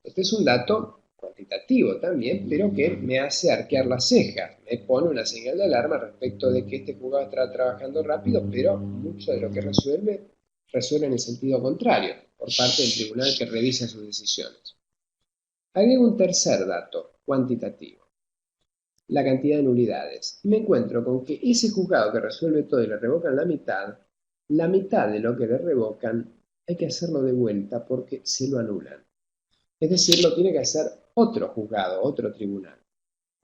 Speaker 2: este es un dato cuantitativo también, pero que me hace arquear las cejas, me pone una señal de alarma respecto de que este juzgado está trabajando rápido, pero mucho de lo que resuelve en el sentido contrario, por parte del tribunal que revisa sus decisiones. Agrego un tercer dato cuantitativo, la cantidad de nulidades. Me encuentro con que ese juzgado que resuelve todo y le revocan la mitad de lo que le revocan hay que hacerlo de vuelta porque se lo anulan. Es decir, lo tiene que hacer otro juzgado, otro tribunal.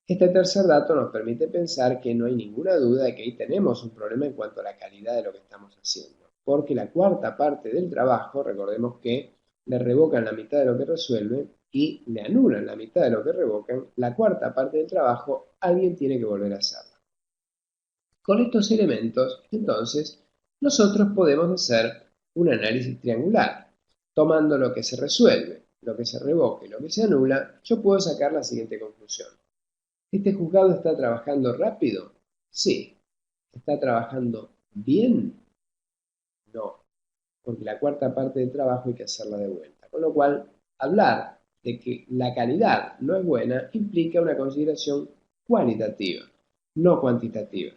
Speaker 2: Este tercer dato nos permite pensar que no hay ninguna duda de que ahí tenemos un problema en cuanto a la calidad de lo que estamos haciendo, porque la cuarta parte del trabajo, recordemos que le revocan la mitad de lo que resuelve y le anulan la mitad de lo que revocan, la cuarta parte del trabajo alguien tiene que volver a hacerla. Con estos elementos, entonces, nosotros podemos hacer un análisis triangular, tomando lo que se resuelve, lo que se revoca y lo que se anula. Yo puedo sacar la siguiente conclusión. ¿Este juzgado está trabajando rápido? Sí. ¿Está trabajando bien? No, porque la cuarta parte del trabajo hay que hacerla de vuelta. Con lo cual, hablar de que la calidad no es buena implica una consideración cualitativa, no cuantitativa.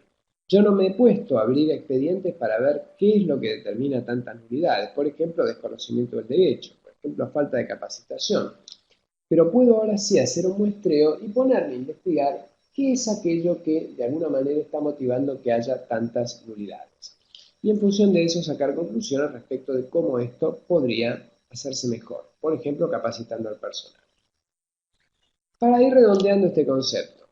Speaker 2: Yo no me he puesto a abrir expedientes para ver qué es lo que determina tantas nulidades. Por ejemplo, desconocimiento del derecho, por ejemplo, falta de capacitación. Pero puedo ahora sí hacer un muestreo y ponerme a investigar qué es aquello que de alguna manera está motivando que haya tantas nulidades. Y en función de eso sacar conclusiones respecto de cómo esto podría hacerse mejor. Por ejemplo, capacitando al personal. Para ir redondeando este concepto,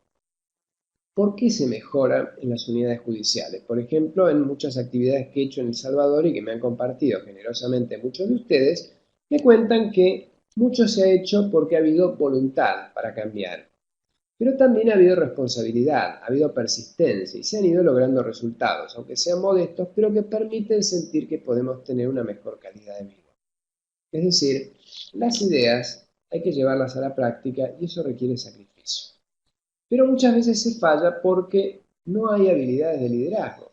Speaker 2: ¿por qué se mejora en las unidades judiciales? Por ejemplo, en muchas actividades que he hecho en El Salvador y que me han compartido generosamente muchos de ustedes, me cuentan que mucho se ha hecho porque ha habido voluntad para cambiar. Pero también ha habido responsabilidad, ha habido persistencia y se han ido logrando resultados, aunque sean modestos, pero que permiten sentir que podemos tener una mejor calidad de vida. Es decir, las ideas hay que llevarlas a la práctica y eso requiere sacrificio. Pero muchas veces se falla porque no hay habilidades de liderazgo.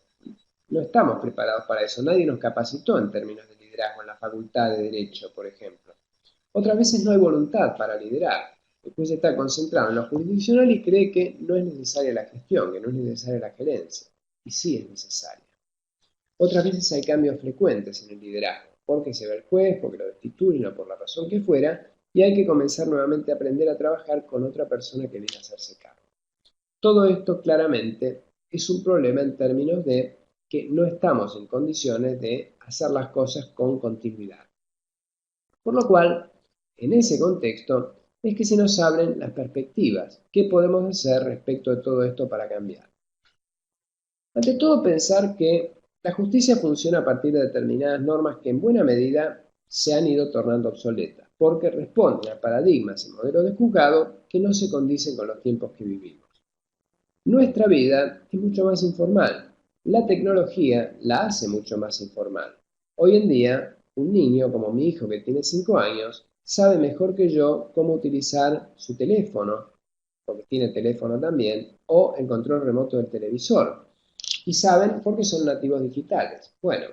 Speaker 2: No estamos preparados para eso. Nadie nos capacitó en términos de liderazgo en la Facultad de Derecho, por ejemplo. Otras veces no hay voluntad para liderar. El juez está concentrado en lo jurisdiccional y cree que no es necesaria la gestión, que no es necesaria la gerencia. Y sí es necesaria. Otras veces hay cambios frecuentes en el liderazgo, porque se va el juez, porque lo destituyen o por la razón que fuera, y hay que comenzar nuevamente a aprender a trabajar con otra persona que viene a hacerse cargo. Todo esto claramente es un problema en términos de que no estamos en condiciones de hacer las cosas con continuidad. Por lo cual, en ese contexto, es que se nos abren las perspectivas. ¿Qué podemos hacer respecto de todo esto para cambiar? Ante todo, pensar que la justicia funciona a partir de determinadas normas que en buena medida se han ido tornando obsoletas, porque responden a paradigmas y modelos de juzgado que no se condicen con los tiempos que vivimos. Nuestra vida es mucho más informal. La tecnología la hace mucho más informal. Hoy en día, un niño como mi hijo que tiene 5 años sabe mejor que yo cómo utilizar su teléfono, porque tiene teléfono también, o el control remoto del televisor. Y saben porque son nativos digitales. Bueno,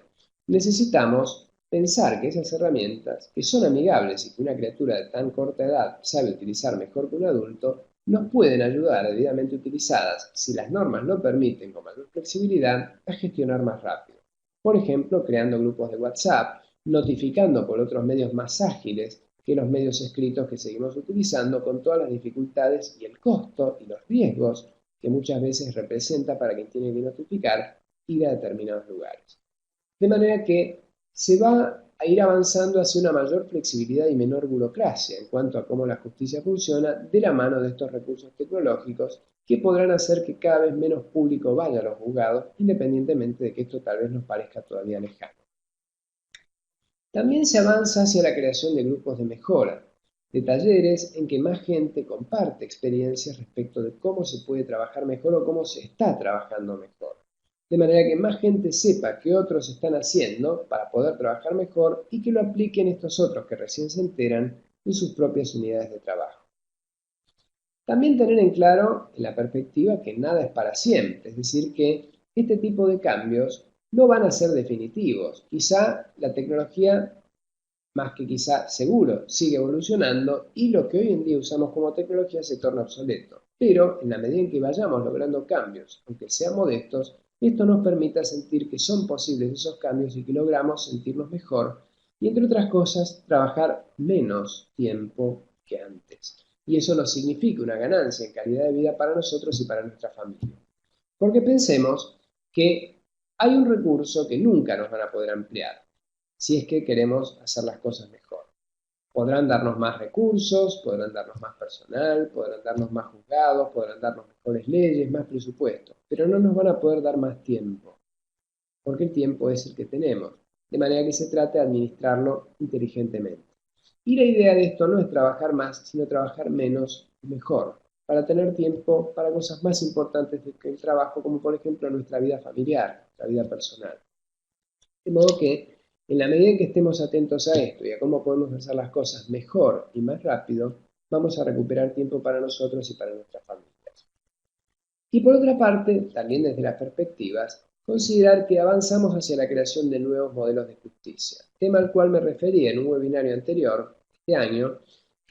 Speaker 2: necesitamos pensar que esas herramientas, que son amigables y que una criatura de tan corta edad sabe utilizar mejor que un adulto, nos pueden ayudar, debidamente utilizadas, si las normas lo permiten con mayor flexibilidad, a gestionar más rápido. Por ejemplo, creando grupos de WhatsApp, notificando por otros medios más ágiles que los medios escritos que seguimos utilizando, con todas las dificultades y el costo y los riesgos que muchas veces representa para quien tiene que notificar ir a determinados lugares. De manera que se va a ir avanzando hacia una mayor flexibilidad y menor burocracia en cuanto a cómo la justicia funciona de la mano de estos recursos tecnológicos que podrán hacer que cada vez menos público vaya a los juzgados, independientemente de que esto tal vez nos parezca todavía lejano. También se avanza hacia la creación de grupos de mejora, de talleres en que más gente comparte experiencias respecto de cómo se puede trabajar mejor o cómo se está trabajando mejor. De manera que más gente sepa qué otros están haciendo para poder trabajar mejor y que lo apliquen estos otros que recién se enteran en sus propias unidades de trabajo. También tener en claro en la perspectiva que nada es para siempre, es decir, que este tipo de cambios no van a ser definitivos. Quizá la tecnología, más que quizá seguro, sigue evolucionando y lo que hoy en día usamos como tecnología se torna obsoleto. Pero en la medida en que vayamos logrando cambios, aunque sean modestos, esto nos permita sentir que son posibles esos cambios y que logramos sentirnos mejor y, entre otras cosas, trabajar menos tiempo que antes. Y eso nos significa una ganancia en calidad de vida para nosotros y para nuestra familia. Porque pensemos que hay un recurso que nunca nos van a poder ampliar, si es que queremos hacer las cosas mejor. Podrán darnos más recursos, podrán darnos más personal, podrán darnos más juzgados, podrán darnos mejores leyes, más presupuesto, pero no nos van a poder dar más tiempo, porque el tiempo es el que tenemos, de manera que se trata de administrarlo inteligentemente. Y la idea de esto no es trabajar más, sino trabajar menos y mejor, para tener tiempo para cosas más importantes que el trabajo, como por ejemplo nuestra vida familiar, nuestra vida personal. De modo que, en la medida en que estemos atentos a esto y a cómo podemos hacer las cosas mejor y más rápido, vamos a recuperar tiempo para nosotros y para nuestras familias. Y por otra parte, también desde las perspectivas, considerar que avanzamos hacia la creación de nuevos modelos de justicia, tema al cual me referí en un webinario anterior, este año,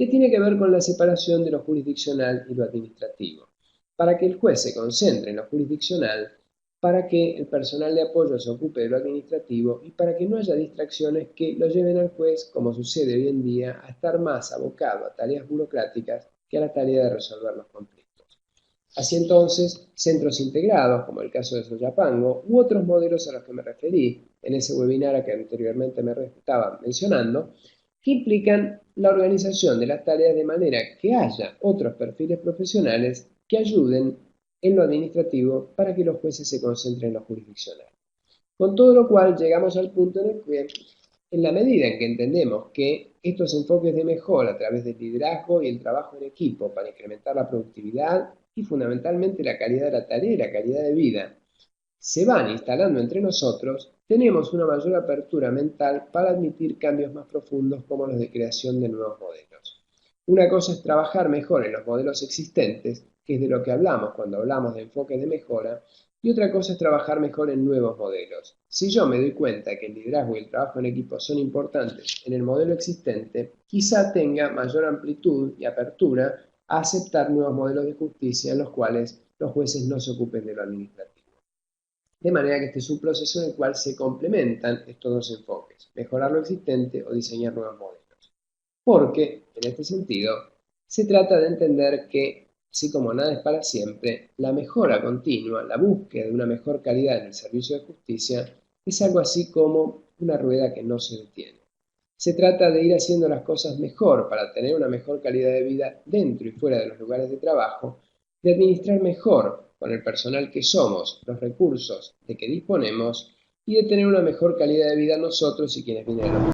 Speaker 2: que tiene que ver con la separación de lo jurisdiccional y lo administrativo, para que el juez se concentre en lo jurisdiccional, para que el personal de apoyo se ocupe de lo administrativo y para que no haya distracciones que lo lleven al juez, como sucede hoy en día, a estar más abocado a tareas burocráticas que a la tarea de resolver los conflictos. Así entonces, centros integrados, como el caso de Soyapango, u otros modelos a los que me referí en ese webinar a que anteriormente me estaba mencionando, que implican la organización de las tareas de manera que haya otros perfiles profesionales que ayuden en lo administrativo para que los jueces se concentren en lo jurisdiccional. Con todo lo cual llegamos al punto en el que, en la medida en que entendemos que estos enfoques de mejora a través del liderazgo y el trabajo en equipo para incrementar la productividad y fundamentalmente la calidad de la tarea y la calidad de vida se van instalando entre nosotros, tenemos una mayor apertura mental para admitir cambios más profundos como los de creación de nuevos modelos. Una cosa es trabajar mejor en los modelos existentes, que es de lo que hablamos cuando hablamos de enfoques de mejora, y otra cosa es trabajar mejor en nuevos modelos. Si yo me doy cuenta que el liderazgo y el trabajo en equipo son importantes en el modelo existente, quizá tenga mayor amplitud y apertura a aceptar nuevos modelos de justicia en los cuales los jueces no se ocupen de lo administrativo. De manera que este es un proceso en el cual se complementan estos dos enfoques, mejorar lo existente o diseñar nuevos modelos. Porque, en este sentido, se trata de entender que, así como nada es para siempre, la mejora continua, la búsqueda de una mejor calidad en el servicio de justicia, es algo así como una rueda que no se detiene. Se trata de ir haciendo las cosas mejor para tener una mejor calidad de vida dentro y fuera de los lugares de trabajo, de administrar mejor con el personal que somos, los recursos de que disponemos y de tener una mejor calidad de vida nosotros y quienes vienen a los